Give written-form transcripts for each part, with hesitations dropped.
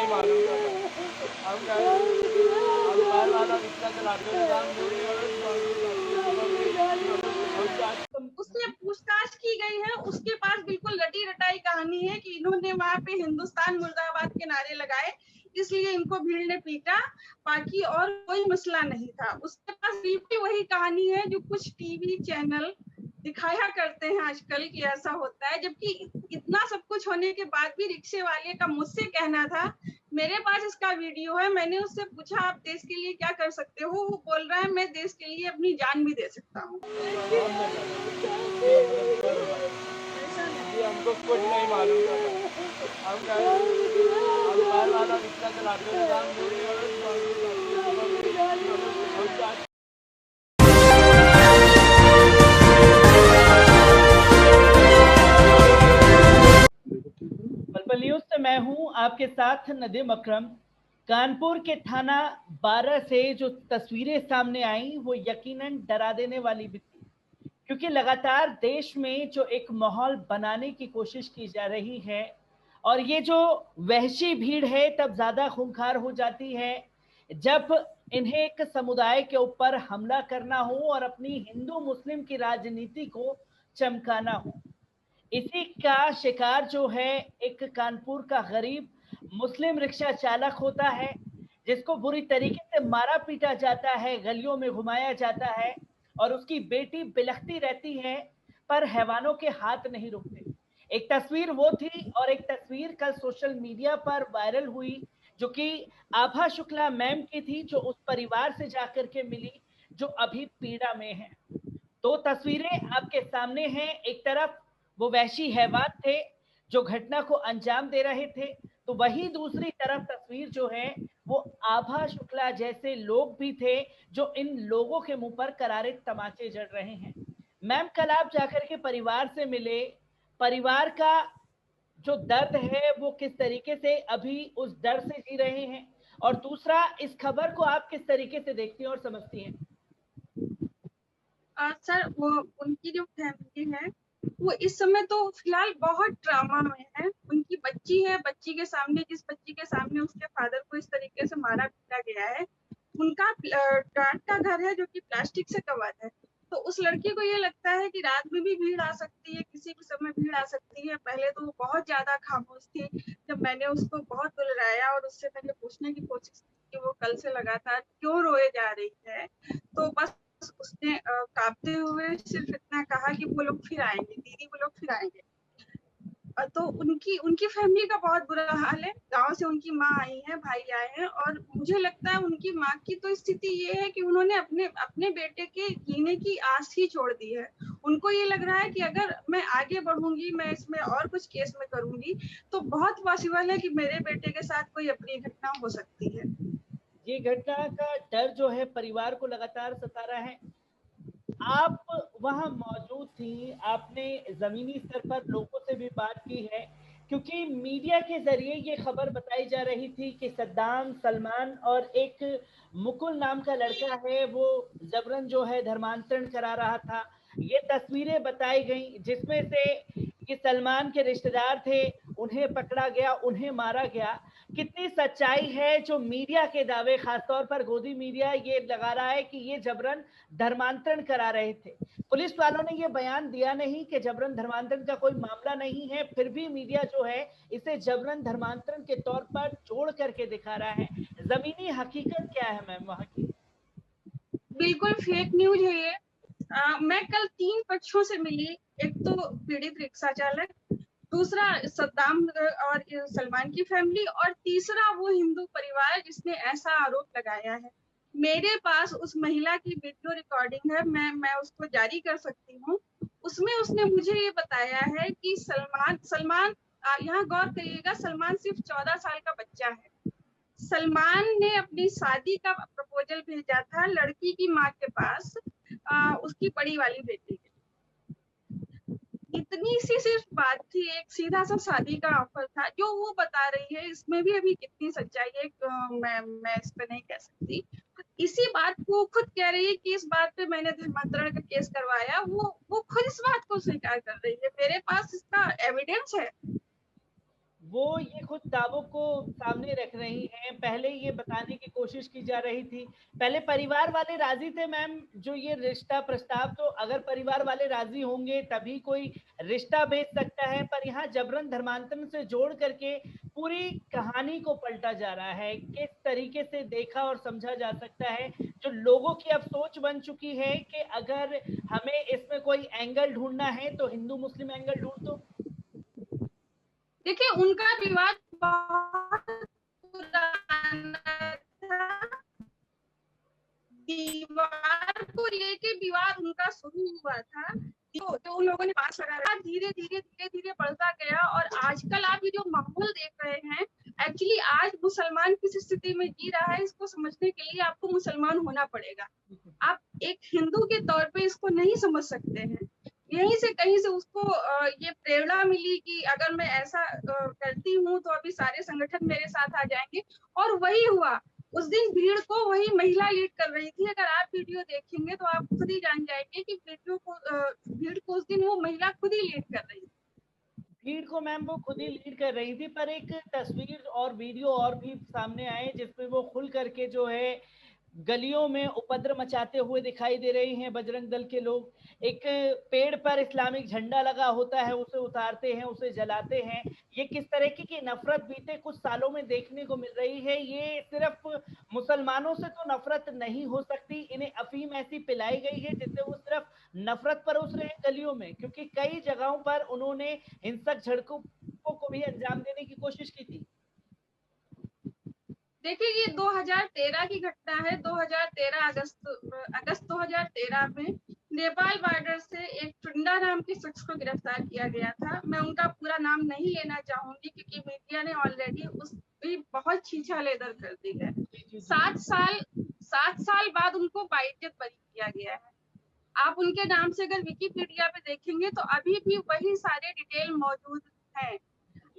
नहीं मालूम था। हम कार वाला रिक्शा चलाते थे, उससे पूछताछ की गई है, उसके पास बिल्कुल रटी रटाई कहानी है कि इन्होंने वहां पे हिंदुस्तान मुर्दाबाद के नारे लगाए, इसलिए इनको भीड़ ने पीटा, बाकी और कोई मसला नहीं था। उसके पास बिल्कुल वही कहानी है जो कुछ टीवी चैनल दिखाया करते हैं आजकल कि ऐसा होता है, जबकि इतना सब कुछ होने के बाद भी रिक्शे वाले का मुझसे कहना था, मेरे पास इसका वीडियो है, मैंने उससे पूछा आप देश के लिए क्या कर सकते हो, वो बोल रहा है मैं देश के लिए अपनी जान भी दे सकता हूँ। हमको कुछ नहीं मालूम था। हम कार वाला रिक्शा चलाते थे, पलपल न्यूज से मैं हूं आपके साथ नदीम अकरम। कानपुर के थाना 12 से जो तस्वीरें सामने आई वो यकीनन डरा देने वाली भी थी, क्योंकि लगातार देश में जो एक माहौल बनाने की कोशिश की जा रही है और ये जो वहशी भीड़ है तब ज्यादा खूंखार हो जाती है जब इन्हें एक समुदाय के ऊपर हमला करना हो और अपनी हिंदू मुस्लिम की राजनीति को चमकाना हो। इसी का शिकार जो है एक कानपुर का गरीब मुस्लिम रिक्शा चालक होता है, जिसको बुरी तरीके से मारा पीटा जाता है, गलियों में घुमाया जाता है और उसकी बेटी बिलखती रहती है, पर हैवानों के हाथ नहीं रुकते। एक तस्वीर वो थी और एक तस्वीर कल सोशल मीडिया पर वायरल हुई जो कि आभा शुक्ला मैम की थी, जो उस परिवार से जाकर के मिली जो अभी पीड़ा में है। दो तस्वीरें आपके सामने हैं। एक तरफ वो वहशी हैवान थे जो घटना को अंजाम दे रहे थे, तो वही दूसरी तरफ तस्वीर जो है वो आभा शुक्ला जैसे लोग भी थे जो इन लोगों के मुंह पर करारे तमाचे जड़ रहे हैं। मैम, कल आप जाकर के परिवार से मिले, परिवार का जो दर्द है वो किस तरीके से अभी उस दर्द से जी रहे हैं, और दूसरा इस खबर को आप किस तरीके से देखती हैं और समझती हैं? सर, वो उनकी जो फैमिली है वो इस समय तो फिलहाल बहुत ड्रामा में है। उनकी बच्ची है, बच्ची के सामने, जिस बच्ची के सामने उसके फादर को इस तरीके से मारा पीटा गया है, उनका टाट का घर है जो कि प्लास्टिक से कवर्ड है। तो उस लड़की को ये लगता है कि रात में भी भीड़ आ सकती है, किसी भी समय भीड़ आ सकती है। पहले तो वो बहुत ज्यादा खामोश थी। जब मैंने उसको बहुत बुलवाया और उससे मैंने पूछने की कोशिश की कि वो कल से लगातार क्यों रोए जा रही है, तो बस उसने कांपते हुए सिर्फ इतना कहा कि वो लोग फिर आएंगे दीदी, वो लोग फिर आएंगे। तो उनकी उनकी फैमिली का बहुत बुरा हाल है। गांव से उनकी माँ आई है, भाई आए हैं, और मुझे लगता है उनकी माँ की तो स्थिति ये है कि उन्होंने अपने अपने बेटे के जीने की आस ही छोड़ दी है। उनको ये लग रहा है कि अगर मैं आगे बढ़ूंगी, मैं इसमें और कुछ केस में करूंगी, तो बहुत पॉसिबल है कि मेरे बेटे के साथ कोई अप्रिय घटना हो सकती है। ये घटना का डर जो है परिवार को लगातार सता रहा है। आप वहां मौजूद थी, आपने जमीनी स्तर पर लोगों से भी बात की है, क्योंकि मीडिया के जरिए ये खबर बताई जा रही थी कि सद्दाम, सलमान और एक मुकुल नाम का लड़का है वो जबरन जो है धर्मांतरण करा रहा था। ये तस्वीरें बताई गई जिसमें से ये सलमान के रिश्तेदार थे, उन्हें पकड़ा गया, उन्हें मारा गया। कितनी सच्चाई है जो मीडिया के दावे, खासतौर पर गोदी मीडिया ये लगा रहा है कि ये जबरन धर्मांतरण करा रहे थे। पुलिस वालों ने ये बयान दिया नहीं कि जबरन धर्मांतरण का कोई मामला नहीं है, फिर भी मीडिया जो है इसे जबरन धर्मांतरण के तौर पर जोड़ करके दिखा रहा है। जमीनी हकीकत क्या है मैम वहां की? बिल्कुल फेक न्यूज है ये। मैं कल 3 पक्षों से मिली। एक तो पीड़ित रिक्शा चालक, दूसरा सद्दाम और सलमान की फैमिली, और तीसरा वो हिंदू परिवार जिसने ऐसा आरोप लगाया है। मेरे पास उस महिला की वीडियो रिकॉर्डिंग है, मैं उसको जारी कर सकती हूँ। उसमें उसने मुझे ये बताया है कि सलमान सलमान यहाँ गौर करिएगा, सलमान सिर्फ 14 साल का बच्चा है। सलमान ने अपनी शादी का प्रपोजल भेजा था लड़की की माँ के पास, उसकी बड़ी वाली बेटी के। इतनी सी सिर्फ बात थी, एक सीधा सा शादी का ऑफर था जो वो बता रही है। इसमें भी अभी कितनी सच्चाई है मैं इस पे नहीं कह सकती। इसी बात को खुद कह रही है कि इस बात पे मैंने धर्मांतरण का केस करवाया। वो खुद इस बात को स्वीकार कर रही है, मेरे पास इसका एविडेंस है। वो ये खुद किताबों को सामने रख रही हैं। पहले ये बताने की कोशिश की जा रही थी, पहले परिवार वाले राजी थे मैम, जो ये रिश्ता प्रस्ताव, तो अगर परिवार वाले राजी होंगे तभी कोई रिश्ता भेज सकता है, पर यहाँ जबरन धर्मांतरण से जोड़ करके पूरी कहानी को पलटा जा रहा है। किस तरीके से देखा और समझा जा सकता है, जो लोगों की अब सोच बन चुकी है कि अगर हमें इसमें कोई एंगल ढूंढना है तो हिंदू मुस्लिम एंगल ढूंढ दो। देखिए, उनका विवाद बहुत पुराना था। दीवार को लेके विवाद उनका शुरू हुआ था, जो उन लोगों ने पास लगा रखा, धीरे धीरे बढ़ता गया। और आजकल आप ये जो माहौल देख रहे हैं, एक्चुअली आज मुसलमान किस स्थिति में जी रहा है, इसको समझने के लिए आपको मुसलमान होना पड़ेगा। आप एक हिंदू के तौर पे इसको नहीं समझ सकते हैं। यहीं से कहीं से उसको ये प्रेरणा मिली कि अगर मैं ऐसा करती हूँ तो अभी सारे संगठन मेरे साथ आ जाएंगे, और वही हुआ। उस दिन भीड़ को वही महिला लीड कर रही थी। अगर आप वीडियो देखेंगे तो आप खुद ही जान जाएंगे कि भीड़ को उस दिन वो महिला खुद ही लीड कर रही थी। भीड़ को मैम वो खुद ही लीड कर रही थी, पर एक तस्वीर और वीडियो और भी सामने आए जिसमें वो खुल करके जो है गलियों में उपद्रव मचाते हुए दिखाई दे रही हैं बजरंग दल के लोग। एक पेड़ पर इस्लामिक झंडा लगा होता है, उसे उतारते हैं, उसे जलाते हैं। ये किस तरह की नफरत बीते कुछ सालों में देखने को मिल रही है। ये सिर्फ मुसलमानों से तो नफरत नहीं हो सकती, इन्हें अफीम ऐसी पिलाई गई है जिससे वो सिर्फ नफरत पर उतरे हैं गलियों में, क्योंकि कई जगहों पर उन्होंने हिंसक झड़पों को भी अंजाम देने की कोशिश की थी। देखिए, ये 2013 की घटना है। 2013 अगस्त 2013 में नेपाल बॉर्डर से एक टुंडा नाम के शख्स को गिरफ्तार किया गया था। मैं उनका पूरा नाम नहीं लेना चाहूंगी क्योंकि मीडिया ने ऑलरेडी उसकी बहुत छीछालेदर कर दी है। 7 साल बाद उनको बाइज्जत बरी किया गया है। आप उनके नाम से अगर विकिपीडिया पे देखेंगे तो अभी भी वही सारे डिटेल मौजूद हैं।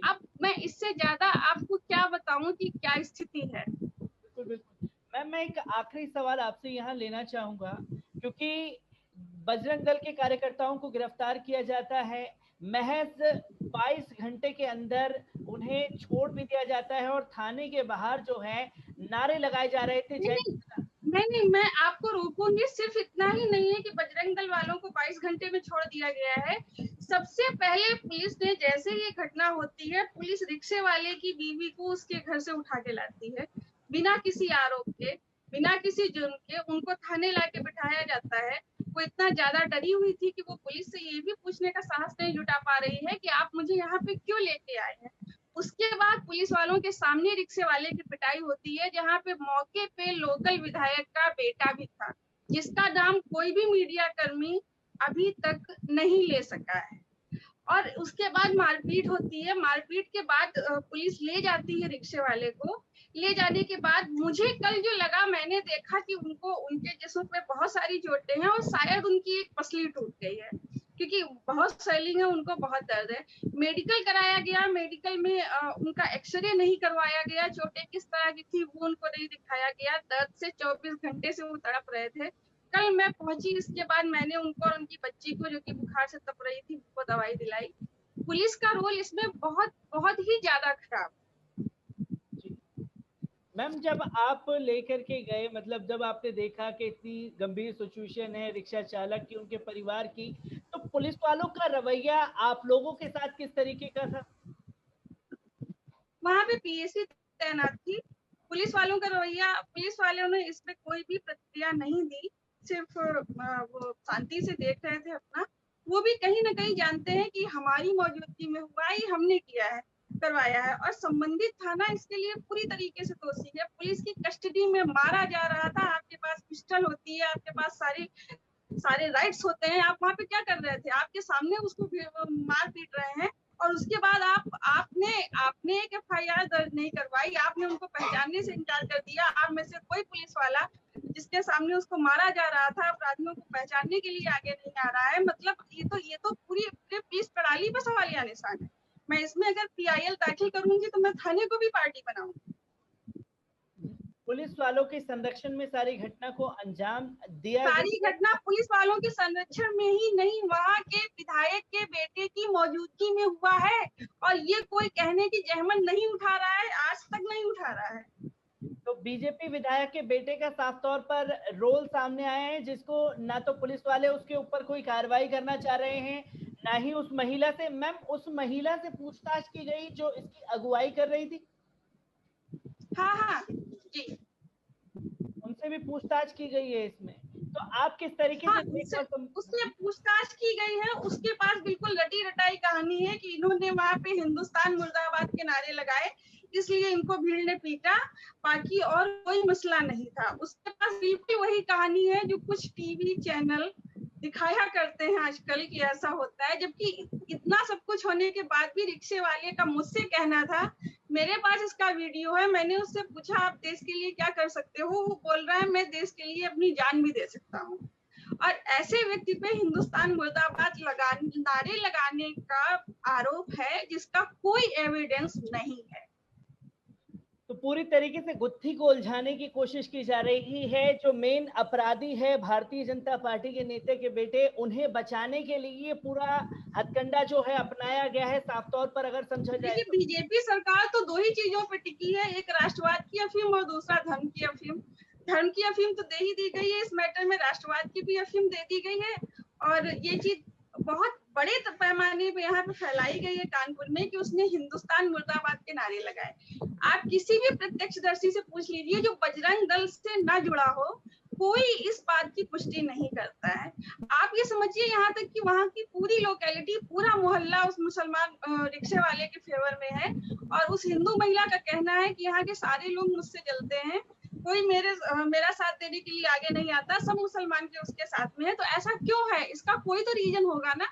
अब मैं इससे ज्यादा आपको क्या बताऊं कि क्या स्थिति है। बिल्कुल बिल्कुल मैम, मैं एक आखिरी सवाल आपसे यहाँ लेना चाहूंगा, क्योंकि बजरंग दल के कार्यकर्ताओं को गिरफ्तार किया जाता है, महज 22 घंटे के अंदर उन्हें छोड़ भी दिया जाता है, और थाने के बाहर जो है नारे लगाए जा रहे थे नहीं, मैं आपको रोकूंगी। सिर्फ इतना ही नहीं है कि बजरंग दल वालों को 22 घंटे में छोड़ दिया गया है। सबसे पहले पुलिस ने, जैसे ये घटना होती है, पुलिस रिक्शे वाले की बीवी को उसके घर से उठा के लाती है, बिना किसी आरोप के, बिना किसी जुर्म के उनको थाने लाके बिठाया जाता है। वो इतना ज्यादा डरी हुई थी कि वो पुलिस से ये भी पूछने का साहस नहीं जुटा पा रही है कि आप मुझे यहाँ पे क्यों लेके आए हैं। उसके बाद पुलिस वालों के सामने रिक्शे वाले की पिटाई होती है, जहाँ पे मौके पे लोकल विधायक का बेटा भी था, जिसका नाम कोई भी मीडिया कर्मी अभी तक नहीं ले सका है। और उसके बाद मारपीट होती है। मारपीट के बाद पुलिस ले जाती है रिक्शे वाले को। ले जाने के बाद मुझे कल जो लगा, मैंने देखा कि उनके जिस्म पे बहुत सारी चोटें हैं और शायद उनकी एक पसली टूट गई है, क्योंकि बहुत स्वेलिंग है, उनको बहुत दर्द है। मेडिकल कराया गया, मेडिकल में उनका एक्सरे नहीं करवाया गया, चोटें किस तरह की थी वो उनको नहीं दिखाया गया। दर्द से 24 घंटे से वो तड़प रहे थे। कल मैं पहुंची, इसके बाद मैंने उनको और उनकी बच्ची को, जो कि बुखार से तप रही थी, उनको दवाई दिलाई। पुलिस का रोल इसमें बहुत बहुत ही ज्यादा खराब। मैम, जब आप लेकर के गए, मतलब जब आपने देखा कि इतनी गंभीर सिचुएशन है रिक्शा चालक की, उनके परिवार की, तो पुलिस वालों का रवैया आप लोगों के साथ किस तरीके का था? वहां पे पीएससी तैनात थी। पुलिस वालों का रवैया, पुलिस वालों ने इसमें कोई भी प्रतिक्रिया नहीं दी, सिर्फ वो शांति से देख रहे थे अपना। वो भी कहीं ना कहीं जानते हैं कि हमारी मौजूदगी में हुआ, ही हमने किया है, करवाया है, और संबंधित थाना इसके लिए पूरी तरीके से दोषी है। पुलिस की कस्टडी में मारा जा रहा था। आपके पास पिस्टल होती है, आपके पास सारे राइट्स होते हैं। आप वहाँ पे क्या कर रहे थे? आपके सामने उसको मार पीट रहे हैं, और उसके बाद आपने एक FIR दर्ज नहीं करवाई, आपने उनको पहचानने से इनकार कर दिया। आप में से कोई पुलिस वाला जिसके सामने उसको मारा जा रहा था, अपराधियों को पहचानने के लिए आगे नहीं आ रहा है। मतलब ये तो पूरी पुलिस प्रणाली पर सवालिया निशान है। मैं इसमें अगर PIL दाखिल करूंगी तो मैं थाने को भी पार्टी बनाऊंगी। पुलिस वालों के संरक्षण में सारी घटना को अंजाम दिया सारी गया। घटना पुलिस वालों के संरक्षण में ही नहीं, वहाँ के विधायक के बेटे की मौजूदगी में हुआ है, और ये कोई कहने की जहमत नहीं उठा रहा है, आज तक नहीं उठा रहा है। तो बीजेपी विधायक के बेटे का साफ तौर पर रोल सामने आया है, जिसको ना तो पुलिस वाले उसके ऊपर कोई कार्रवाई करना चाह रहे हैं, ना ही उस महिला से। मैम, उस महिला से पूछताछ की गई जो इसकी अगुवाई कर रही थी? हाँ हाँ जी, उनसे भी पूछताछ की गई है इसमें। तो आप किस तरीके हाँ, से उससे पूछताछ की गई है। उसके पास बिल्कुल रटी रटाई कहानी है कि इन्होंने वहां पे हिंदुस्तान मुर्दाबाद के नारे लगाए, इसलिए इनको भीड़ ने पीटा, बाकी और कोई मसला नहीं था। उसके पास बिल्कुल वही कहानी है जो कुछ टीवी चैनल दिखाया करते हैं आजकल कि ऐसा होता है, जबकि इतना सब कुछ होने के बाद भी रिक्शे वाले का मुझसे कहना था, मेरे पास इसका वीडियो है, मैंने उससे पूछा आप देश के लिए क्या कर सकते हो, वो बोल रहा है मैं देश के लिए अपनी जान भी दे सकता हूँ। और ऐसे व्यक्ति पे हिंदुस्तान मुर्दाबाद नारे लगाने का आरोप है जिसका कोई एविडेंस नहीं है। तो पूरी तरीके से गुत्थी को उलझाने की कोशिश की जा रही है। जो मेन अपराधी है भारतीय जनता पार्टी के नेता के बेटे, उन्हें बचाने के लिए ये पूरा हथकंडा जो है अपनाया गया है। साफ तौर पर अगर समझा जाए देखिए, बीजेपी सरकार तो दो ही चीजों पे टिकी है, एक राष्ट्रवाद की अफीम और दूसरा धर्म की अफीम। धर्म की अफीम तो दे ही दी गई है, इस मैटर में राष्ट्रवाद की भी अफीम दे दी गई है, और ये चीज बहुत बड़े पैमाने पे यहाँ पे फैलाई गई है कानपुर में कि उसने हिंदुस्तान मुर्दाबाद के नारे लगाए। आप किसी भी प्रत्यक्षदर्शी से पूछ लीजिए जो बजरंग दल से ना जुड़ा हो, कोई इस बात की पुष्टि नहीं करता है। आप ये समझिए यहाँ तक कि वहाँ की पूरी लोकेलिटी, पूरा मोहल्ला उस मुसलमान रिक्शे वाले के फेवर में है, और उस हिंदू महिला का कहना है कि यहाँ के सारे लोग मुझसे जलते हैं, कोई मेरा साथ देने के लिए आगे नहीं आता, सब मुसलमान के उसके साथ में है। तो ऐसा क्यों है? इसका कोई तो रीजन होगा ना।